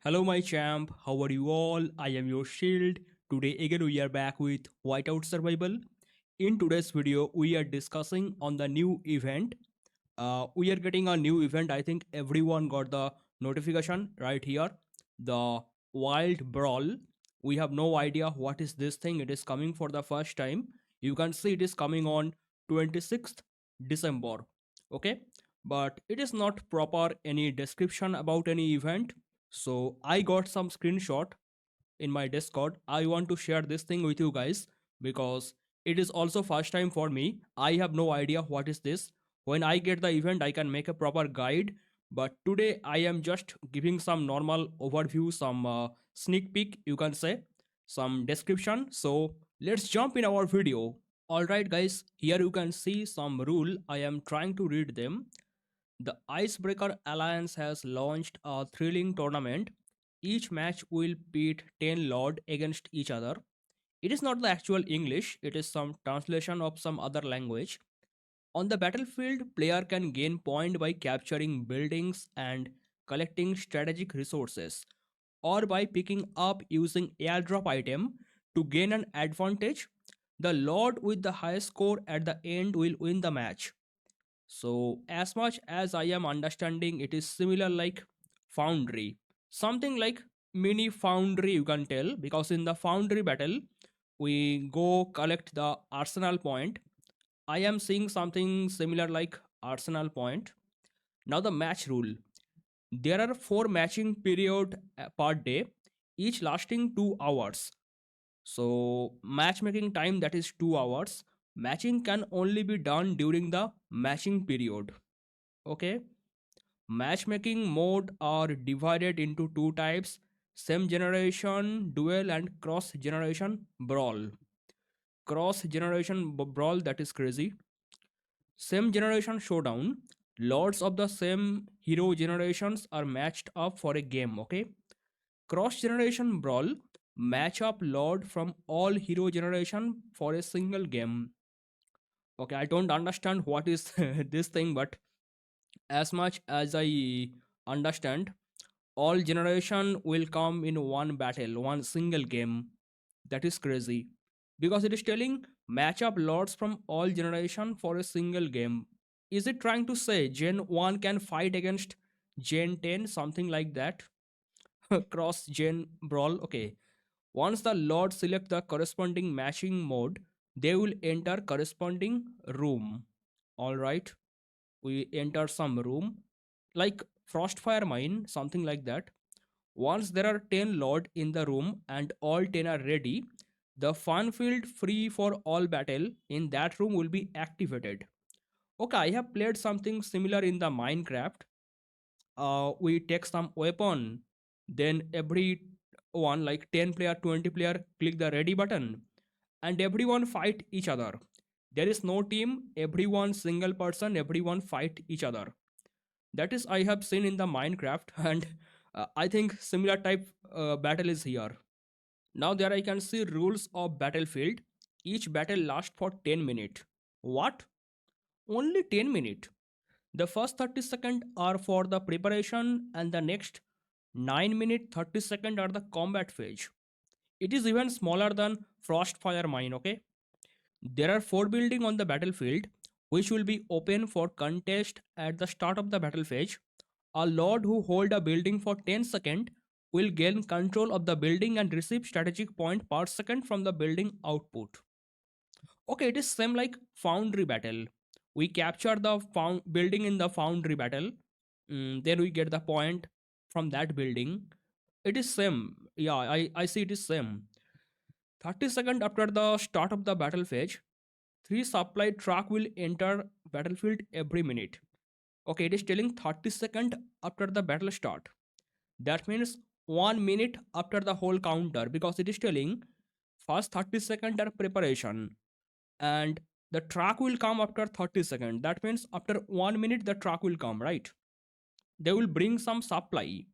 Hello my champ, how are you all? I am your shield. Today again we are back with Whiteout Survival. In today's video we are discussing on the new event. We are getting a new event. I think everyone got the notification right here. The Wild Brawl. We have no idea what is this thing. It is coming for the first time. You can see it is coming on 26th December. Okay, but it is not proper any description about any event, so I got some screenshot in my Discord. I want to share this thing with you guys because it is also first time for me. I have no idea what is this. When I get the event, I can make a proper guide. But today I am just giving some normal overview, some sneak peek, you can say, some description. So let's jump in our video. Alright guys, here you can see some rule. I am trying to read them. The Icebreaker Alliance has launched a thrilling tournament. Each match will pit 10 lord against each other. It is not the actual English, it is some translation of some other language. On the battlefield, player can gain point by capturing buildings and collecting strategic resources, or by picking up using airdrop item to gain an advantage. The lord with the highest score at the end will win the match. So, as much as I am understanding, it is similar like Foundry. Something like mini-Foundry, you can tell, because in the Foundry battle, we go collect the Arsenal point. I am seeing something similar like Arsenal point. Now, the match rule. There are 4 matching period per day, each lasting 2 hours. So, matchmaking time, that is 2 hours. Matching can only be done during the matching period. Okay, matchmaking mode are divided into two types: same generation duel and cross generation brawl. Cross generation brawl, that is crazy. Same generation showdown, lords of the same hero generations are matched up for a game. Okay, cross generation brawl, match up lord from all hero generation for a single game. Okay, I don't understand what is this thing, but as much as I understand, all generation will come in one battle, one single game. That is crazy because it is telling match up lords from all generation for a single game. Is it trying to say gen 1 can fight against gen 10, something like that? Cross gen brawl. Okay, once the lord select the corresponding matching mode, they will enter corresponding room. All right, we enter some room like Frostfire Mine, something like that. Once there are 10 lord in the room and all 10 are ready, the fun field free for all battle in that room will be activated. Okay, I have played something similar in the Minecraft. We take some weapon, then every one, like 10 player, 20 player, click the ready button, and everyone fight each other. There is no team, everyone single person, everyone fight each other. That is I have seen in the Minecraft, and I think similar type battle is here. Now there I can see rules of battlefield. Each battle lasts for 10 minutes. What? Only 10 minutes? The first 30 seconds are for the preparation, and the next 9 minute 30 seconds are the combat phase. It is even smaller than Frostfire Mine. Okay, there are 4 buildings on the battlefield which will be open for contest at the start of the battle phase. A lord who hold a building for 10 seconds will gain control of the building and receive strategic point per second from the building output. Okay, it is same like Foundry battle. We capture the found building in the Foundry battle. Then we get the point from that building. It is same. Yeah, I see it is same. 30 seconds after the start of the battle phase, 3 supply truck will enter battlefield every minute. Okay, it is telling 30 seconds after the battle start. That means 1 minute after the whole counter, because it is telling first 30 seconds are preparation, and the truck will come after 30 seconds. That means after 1 minute the truck will come, right? They will bring some supply.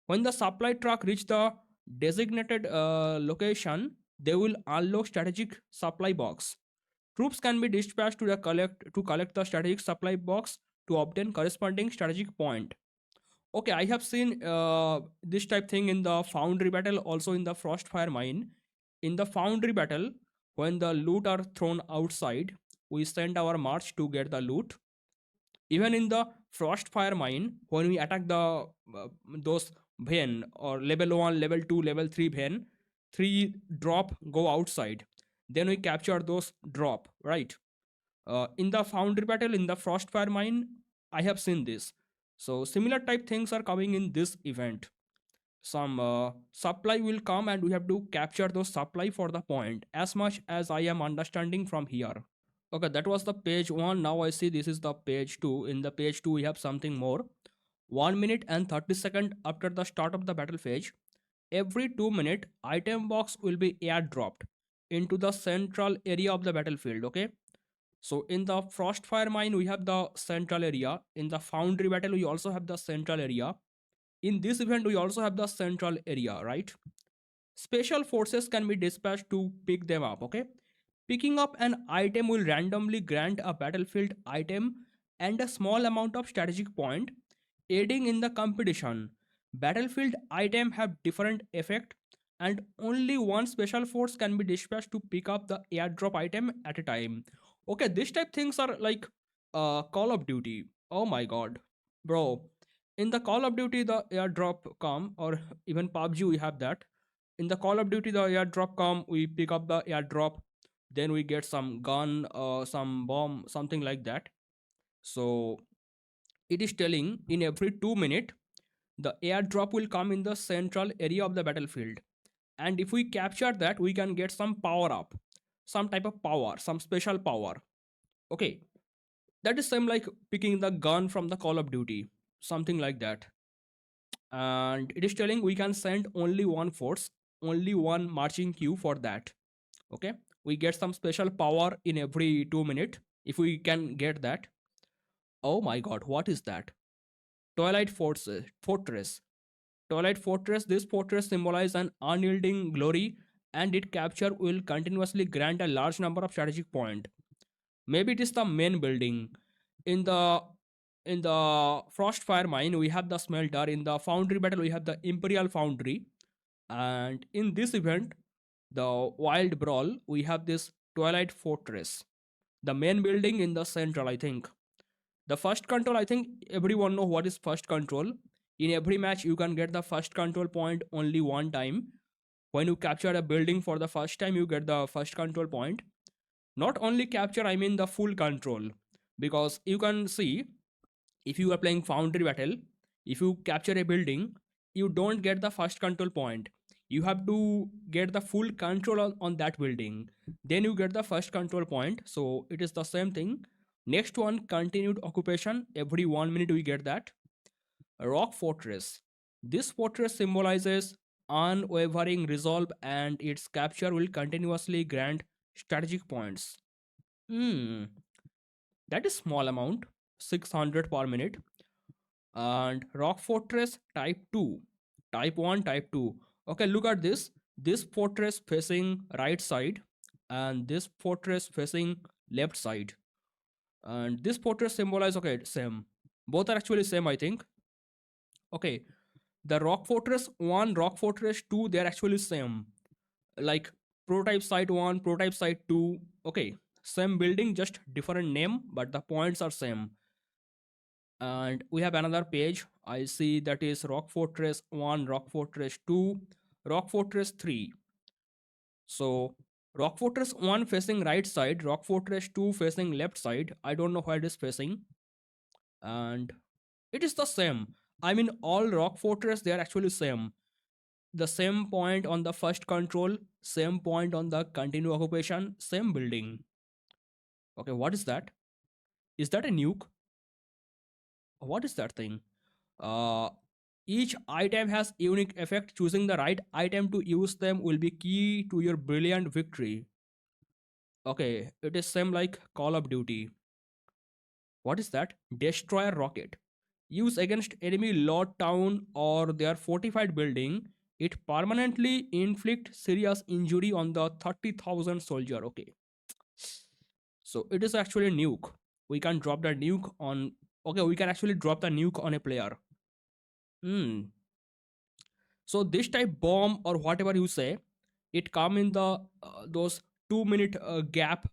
When the supply truck reach the designated location, they will unlock strategic supply box. Troops can be dispatched to collect the strategic supply box to obtain corresponding strategic point. Okay, I have seen this type thing in the Foundry battle, also in the Frostfire mine. In the Foundry battle, when the loot are thrown outside, we send our march to get the loot. Even in the Frostfire mine, when we attack the those vein or level 1, level 2, level 3 vein, 3 drop go outside, then we capture those drop, right? In the Foundry battle, in the Frostfire mine, I have seen this. So similar type things are coming in this event. Some supply will come and we have to capture those supply for the point, as much as I am understanding from here. Okay, that was the page 1. Now I see this is the page 2. In the page 2 we have something more. 1 minute and 30 second after the start of the battle phase, every 2 minute item box will be airdropped into the central area of the battlefield. Okay, so in the Frostfire mine we have the central area. In the Foundry battle we also have the central area. In this event we also have the central area, right? Special forces can be dispatched to pick them up. Okay, picking up an item will randomly grant a battlefield item and a small amount of strategic point, aiding in the competition. Battlefield item have different effect, and only one special force can be dispatched to pick up the airdrop item at a time. Okay, this type things are like Call of Duty. Oh my god, bro! In the Call of Duty, the airdrop come, or even PUBG, we have that. In the Call of Duty, the airdrop come, we pick up the airdrop, then we get some gun, some bomb, something like that. So it is telling in every 2 minutes the airdrop will come in the central area of the battlefield, and if we capture that we can get some power up, some type of power, some special power. Okay, that is same like picking the gun from the Call of Duty, something like that. And it is telling we can send only one force, only one marching queue for that. Okay, we get some special power in every 2 minutes if we can get that. Oh my god, what is that? Twilight Fortress. Twilight Fortress. This fortress symbolizes an unyielding glory, and its capture will continuously grant a large number of strategic points. Maybe it is the main building. In the Frostfire mine, we have the smelter. In the Foundry battle, we have the Imperial Foundry. And in this event, the Wild Brawl, we have this Twilight Fortress. The main building in the central, I think. The first control, I think everyone know what is first control. In every match, you can get the first control point only one time. When you capture a building for the first time, you get the first control point. Not only capture, I mean the full control. Because you can see, if you are playing Foundry battle, if you capture a building, you don't get the first control point. You have to get the full control on that building, then you get the first control point. So it is the same thing. Next one, continued occupation. Every 1 minute we get that. Rock Fortress. This fortress symbolizes unwavering resolve, and its capture will continuously grant strategic points. Hmm, that is small amount, 600 per minute. And Rock Fortress Type 2, Type 1, Type 2. Okay, look at this. This fortress facing right side, and this fortress facing left side. And this fortress symbolize, okay, same. Both are actually same, I think. Okay, the Rock Fortress 1, Rock Fortress 2, they're actually same. Like prototype site 1, prototype site 2. Okay, same building, just different name, but the points are same. And we have another page. I see that is Rock Fortress 1, Rock Fortress 2, Rock Fortress 3. So Rock Fortress 1 facing right side, Rock Fortress 2 facing left side. I don't know where it is facing. And it is the same. I mean, all Rock Fortress, they are actually same. The same point on the first control, same point on the continue occupation, same building. Okay, what is that? Is that a nuke? What is that thing? Uh, each item has unique effect. Choosing the right item to use them will be key to your brilliant victory. Okay, it is same like Call of Duty. What is that? Destroyer rocket. Use against enemy lot town or their fortified building. It permanently inflict serious injury on the 30,000 soldier. Okay, so it is actually a nuke. We can drop the nuke on. Okay, we can actually drop the nuke on a player. Hmm. So this type bomb or whatever you say, it come in the those 2 minute gap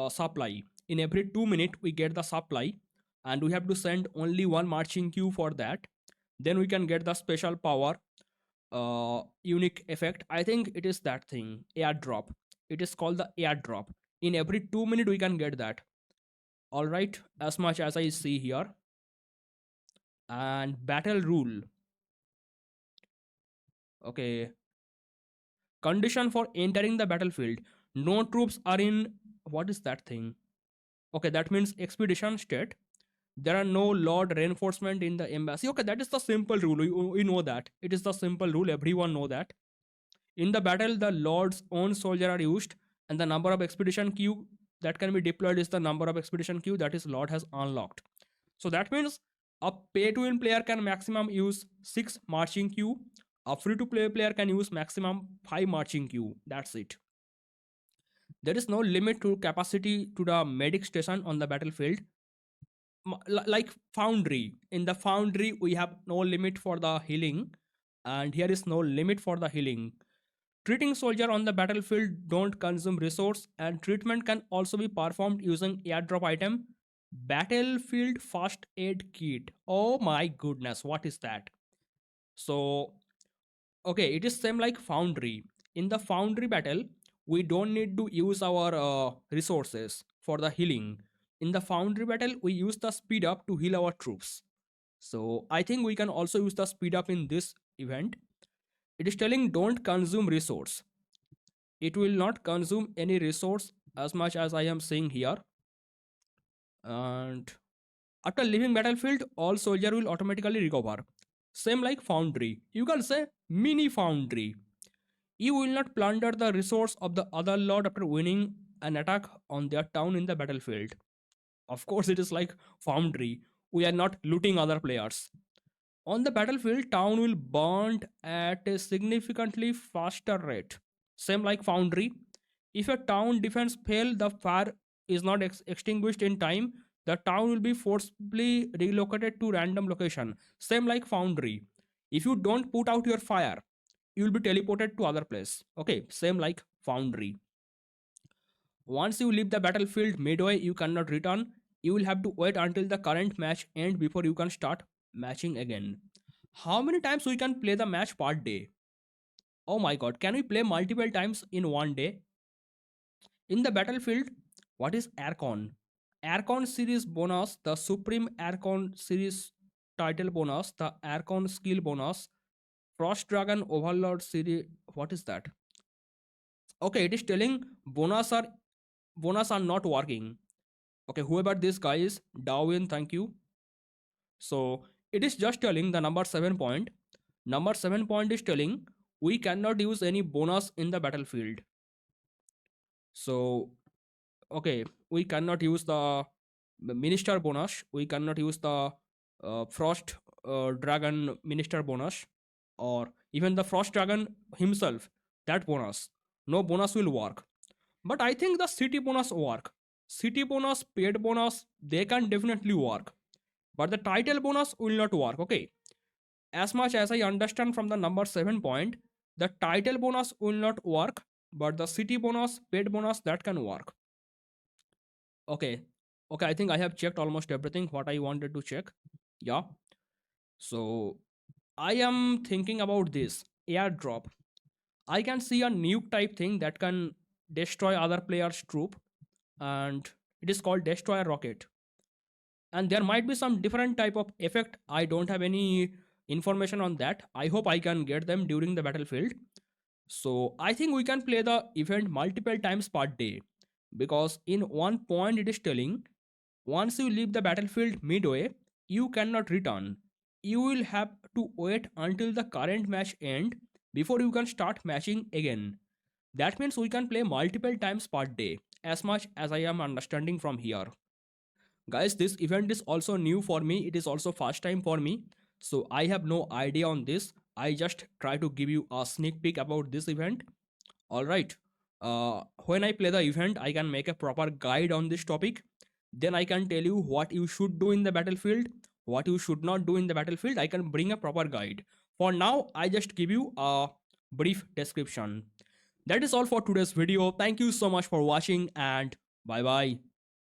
supply. In every 2 minute we get the supply, and we have to send only one marching queue for that. Then we can get the special power unique effect. I think it is that thing, airdrop. It is called the airdrop. In every 2 minute we can get that. All right, as much as I see here. And battle rule. Okay, condition for entering the battlefield. No troops are in. What is that thing? Okay, that means expedition state. There are no lord reinforcement in the embassy. Okay, that is the simple rule. We know that. It is the simple rule. Everyone know that. In the battle, the lord's own soldier are used, and the number of expedition queue that can be deployed is the number of expedition queue that is lord has unlocked. So that means a pay to win player can maximum use 6 marching queue. A free to play player can use maximum 5 marching queue. That's it. There is no limit to capacity to the medic station on the battlefield. Like Foundry. In the Foundry, we have no limit for the healing, and here is no limit for the healing. Treating soldier on the battlefield don't consume resource, and treatment can also be performed using airdrop item. Battlefield first aid kit. Oh my goodness, what is that? So okay, it is same like Foundry. In the Foundry battle, we don't need to use our resources for the healing. In the Foundry battle, we use the speed up to heal our troops. So I think we can also use the speed up in this event. It is telling don't consume resource. It will not consume any resource as much as I am saying here. And after leaving battlefield, all soldier will automatically recover. Same like Foundry. You can say mini-Foundry. You will not plunder the resource of the other lord after winning an attack on their town in the battlefield. Of course, it is like Foundry. We are not looting other players. On the battlefield, town will burn at a significantly faster rate. Same like Foundry. If a town defense fail, the fire is not extinguished in time. The town will be forcibly relocated to random location. Same like Foundry. If you don't put out your fire, you will be teleported to other place. Okay, same like Foundry. Once you leave the battlefield midway, you cannot return. You will have to wait until the current match end before you can start matching again. How many times we can play the match per day? Oh my god, can we play multiple times in one day? In the battlefield, what is Aircon? Aircon series bonus, the Supreme Aircon series title bonus, the Aircon skill bonus, Frost Dragon Overlord series. What is that? Okay, it is telling bonus are not working. Okay, whoever this guy is, Darwin, thank you. So it is just telling the number 7 point. Number 7 point is telling we cannot use any bonus in the battlefield. So okay, we cannot use the minister bonus. We cannot use the frost dragon minister bonus, or even the frost dragon himself. That bonus, no bonus will work. But I think the city bonus work. City bonus, paid bonus, they can definitely work. But the title bonus will not work. Okay, as much as I understand from the number 7 point, the title bonus will not work, but the city bonus, paid bonus, that can work. Okay, okay, I think I have checked almost everything what I wanted to check. Yeah, so I am thinking about this airdrop. I can see a nuke type thing that can destroy other players' troop, and it is called destroyer rocket. And there might be some different type of effect. I don't have any information on that. I hope I can get them during the battlefield. So I think we can play the event multiple times per day, because in one point it is telling once you leave the battlefield midway, you cannot return. You will have to wait until the current match end before you can start matching again. That means we can play multiple times per day, as much as I am understanding from here. Guys, this event is also new for me. It is also first time for me. So I have no idea on this. I just try to give you a sneak peek about this event. All right. When I play the event, I can make a proper guide on this topic. Then I can tell you what you should do in the battlefield, what you should not do in the battlefield, I can bring a proper guide. For now, I just give you a brief description. That is all for today's video. Thank you so much for watching, and bye bye.